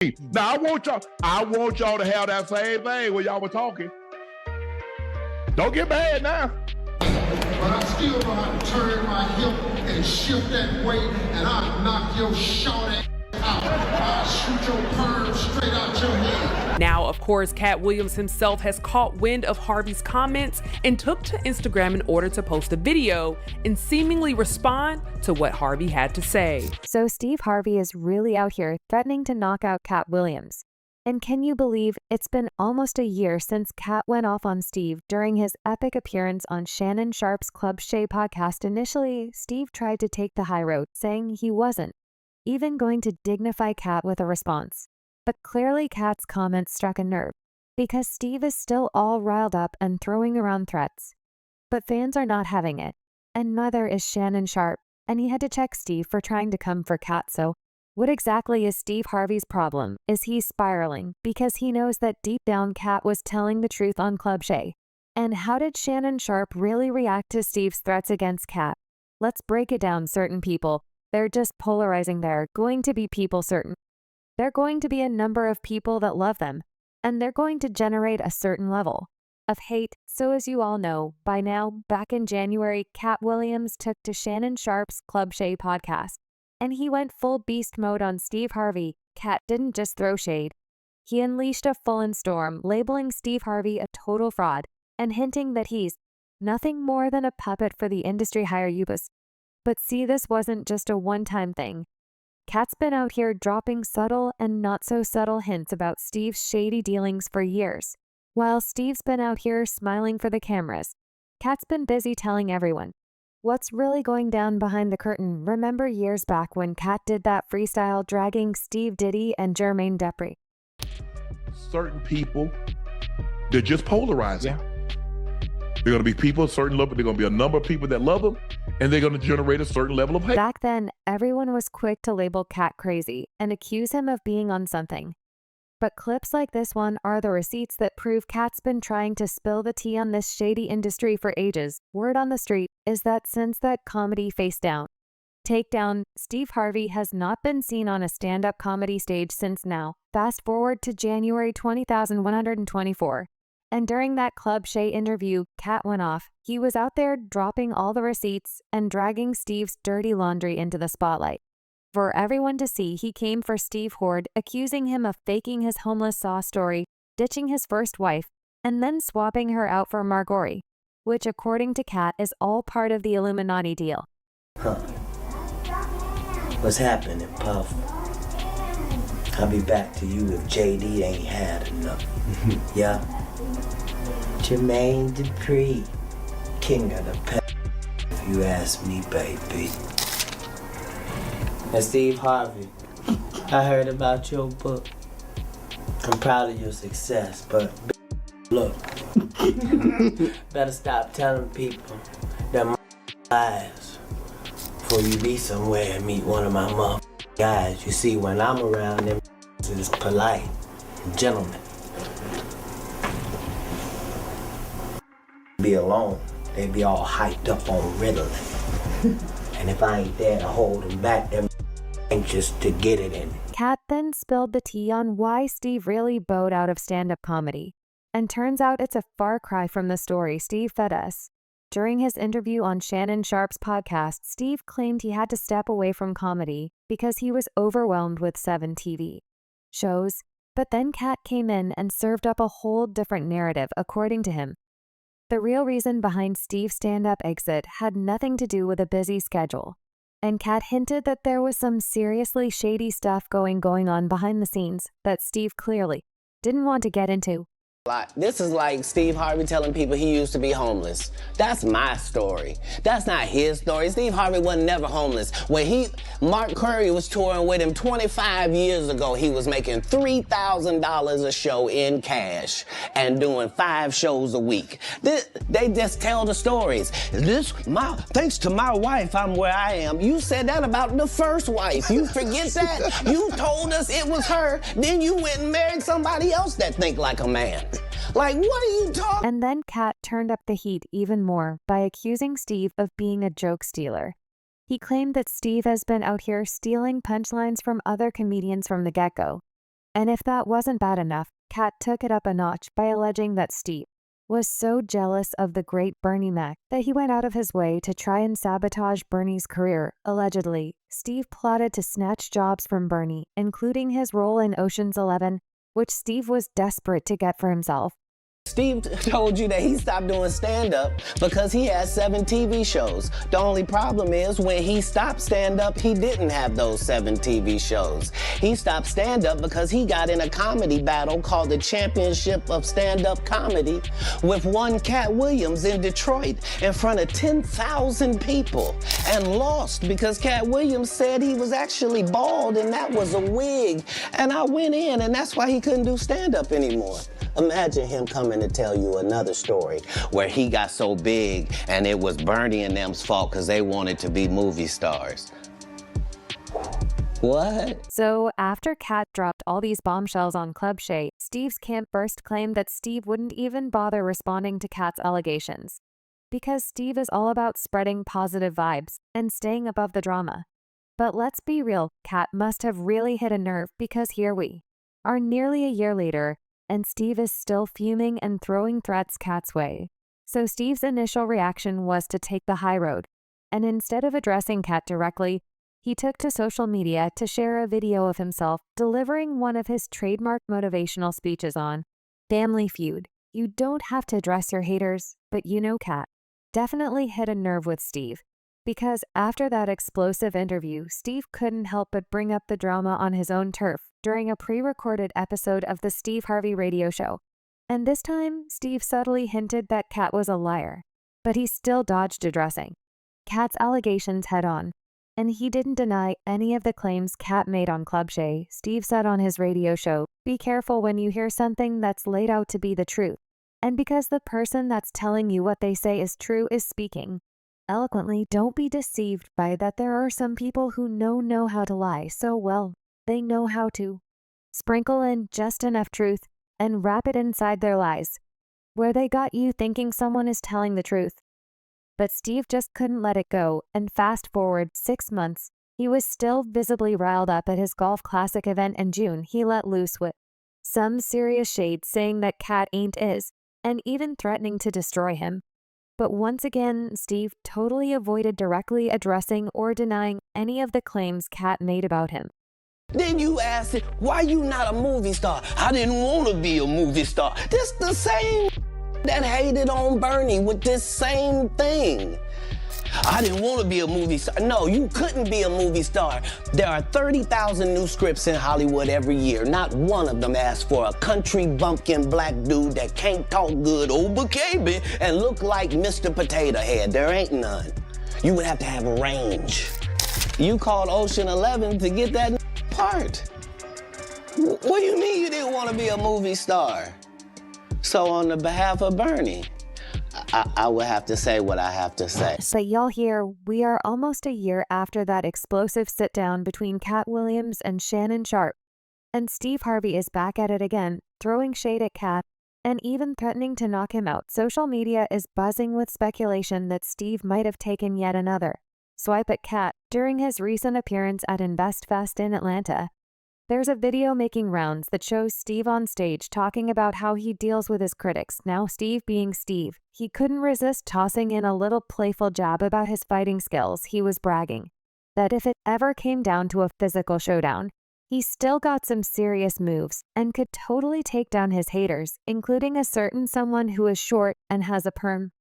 Now I want y'all to have that same thing when y'all were talking. Don't get mad now. But I still know how to turn my hip and shift that weight, and I'll knock your short ass out. I'll shoot your perm straight out your head. Now, of course, Katt Williams himself has caught wind of Harvey's comments and took to Instagram in order to post a video and seemingly respond to what Harvey had to say. So Steve Harvey is really out here threatening to knock out Katt Williams. And can you believe it's been almost a year since Katt went off on Steve during his epic appearance on Shannon Sharpe's Club Shay podcast? Initially, Steve tried to take the high road, saying he wasn't even going to dignify Katt with a response. But clearly Katt's comments struck a nerve, because Steve is still all riled up and throwing around threats. But fans are not having it, and neither is Shannon Sharpe, and he had to check Steve for trying to come for Katt. So what exactly is Steve Harvey's problem? Is he spiraling because he knows that deep down Katt was telling the truth on Club Shay? And how did Shannon Sharpe really react to Steve's threats against Katt? Let's break it down. Certain people, they're just polarizing. They're going to be people certain. They're going to be a number of people that love them, and they're going to generate a certain level of hate. So as you all know by now, back in January, Katt Williams took to Shannon Sharpe's Club Shay podcast, and he went full beast mode on Steve Harvey. Katt didn't just throw shade. He unleashed a full-on storm, labeling Steve Harvey a total fraud and hinting that he's nothing more than a puppet for the industry hire Ubis. But see, this wasn't just a one-time thing. Katt's been out here dropping subtle and not so subtle hints about Steve's shady dealings for years. While Steve's been out here smiling for the cameras, Katt's been busy telling everyone what's really going down behind the curtain. Remember years back when Katt did that freestyle dragging Steve Diddy and Jermaine Dupri? Certain people, they're just polarizing. They're going to be people, certain level. They're going to be a number of people that love them, and they're going to generate a certain level of hate. Back then, everyone was quick to label Katt crazy and accuse him of being on something. But clips like this one are the receipts that prove Katt's been trying to spill the tea on this shady industry for ages. Word on the street is that since that comedy Face Down takedown, Steve Harvey has not been seen on a stand-up comedy stage since now. Fast forward to January 20,124. And during that Club Shay interview, Katt went off. He was out there dropping all the receipts and dragging Steve's dirty laundry into the spotlight. For everyone to see, he came for Steve Horde, accusing him of faking his homeless saw story, ditching his first wife, and then swapping her out for Margory, which according to Katt is all part of the Illuminati deal. What's happening, Puff? I'll be back to you if JD ain't had enough. Yeah? Jermaine Dupri, king of the pep, if you ask me, baby. And Steve Harvey, I heard about your book. I'm proud of your success, but look, better stop telling people that lies before you be somewhere and meet one of my guys. You see, when I'm around, them is polite, gentlemen. Be alone, they be all hyped up on Ritalin. And if I ain't there to hold them back, them anxious to get it in. Katt then spilled the tea on why Steve really bowed out of stand-up comedy. And turns out it's a far cry from the story Steve fed us. During his interview on Shannon Sharpe's podcast, Steve claimed he had to step away from comedy because he was overwhelmed with 7 TV shows. But then Katt came in and served up a whole different narrative, according to him. The real reason behind Steve's stand-up exit had nothing to do with a busy schedule. And Katt hinted that there was some seriously shady stuff going on behind the scenes that Steve clearly didn't want to get into. This is like Steve Harvey telling people he used to be homeless. That's my story. That's not his story. Steve Harvey wasn't never homeless. When Mark Curry was touring with him 25 years ago, he was making $3,000 a show in cash and doing 5 shows a week. They just tell the stories. Thanks to my wife, I'm where I am. You said that about the first wife. You forget that? You told us it was her, then you went and married somebody else that think like a man. Like, what are you talking? And then Katt turned up the heat even more by accusing Steve of being a joke stealer. He claimed that Steve has been out here stealing punchlines from other comedians from the get-go. And if that wasn't bad enough, Katt took it up a notch by alleging that Steve was so jealous of the great Bernie Mac that he went out of his way to try and sabotage Bernie's career. Allegedly, Steve plotted to snatch jobs from Bernie, including his role in Ocean's 11, which Steve was desperate to get for himself. Steve told you that he stopped doing stand-up because he had 7 TV shows. The only problem is when he stopped stand-up, he didn't have those 7 TV shows. He stopped stand-up because he got in a comedy battle called the Championship of Stand-Up Comedy with one Katt Williams in Detroit in front of 10,000 people and lost because Katt Williams said he was actually bald and that was a wig. And I went in and that's why he couldn't do stand-up anymore. Imagine him coming to tell you another story where he got so big and it was Bernie and them's fault because they wanted to be movie stars. What? So after Katt dropped all these bombshells on Club Shay, Steve's camp first claimed that Steve wouldn't even bother responding to Katt's allegations because Steve is all about spreading positive vibes and staying above the drama. But let's be real, Katt must have really hit a nerve because here we are nearly a year later, and Steve is still fuming and throwing threats Katt's way. So Steve's initial reaction was to take the high road, and instead of addressing Katt directly, he took to social media to share a video of himself delivering one of his trademark motivational speeches on Family Feud. You don't have to address your haters, but you know Katt definitely hit a nerve with Steve, because after that explosive interview, Steve couldn't help but bring up the drama on his own turf during a pre-recorded episode of the Steve Harvey radio show. And this time, Steve subtly hinted that Katt was a liar, but he still dodged addressing Katt's allegations head on. And he didn't deny any of the claims Katt made on Club Shay. Steve said on his radio show, "Be careful when you hear something that's laid out to be the truth. And because the person that's telling you what they say is true is speaking eloquently, don't be deceived by that. There are some people who know how to lie so well. They know how to sprinkle in just enough truth and wrap it inside their lies, where they got you thinking someone is telling the truth." But Steve just couldn't let it go, and fast forward 6 months, he was still visibly riled up at his golf classic event in June. He let loose with some serious shade, saying that Katt ain't is, and even threatening to destroy him. But once again, Steve totally avoided directly addressing or denying any of the claims Katt made about him. Then you ask it, why you not a movie star? I didn't want to be a movie star. This the same that hated on Bernie with this same thing. I didn't want to be a movie star. No, you couldn't be a movie star. There are 30,000 new scripts in Hollywood every year. Not one of them asks for a country bumpkin black dude that can't talk good over KB and look like Mr. Potato Head. There ain't none. You would have to have a range. You called Ocean 11 to get that part. What do you mean you didn't want to be a movie star? So on the behalf of Bernie, I would have to say what I have to say. But y'all here, we are almost a year after that explosive sit-down between Katt Williams and Shannon Sharpe, and Steve Harvey is back at it again, throwing shade at Katt and even threatening to knock him out. Social media is buzzing with speculation that Steve might have taken yet another swipe at Katt during his recent appearance at InvestFest in Atlanta. There's a video making rounds that shows Steve on stage talking about how he deals with his critics. Now, Steve being Steve, he couldn't resist tossing in a little playful jab about his fighting skills. He was bragging that if it ever came down to a physical showdown, he still got some serious moves and could totally take down his haters, including a certain someone who is short and has a perm.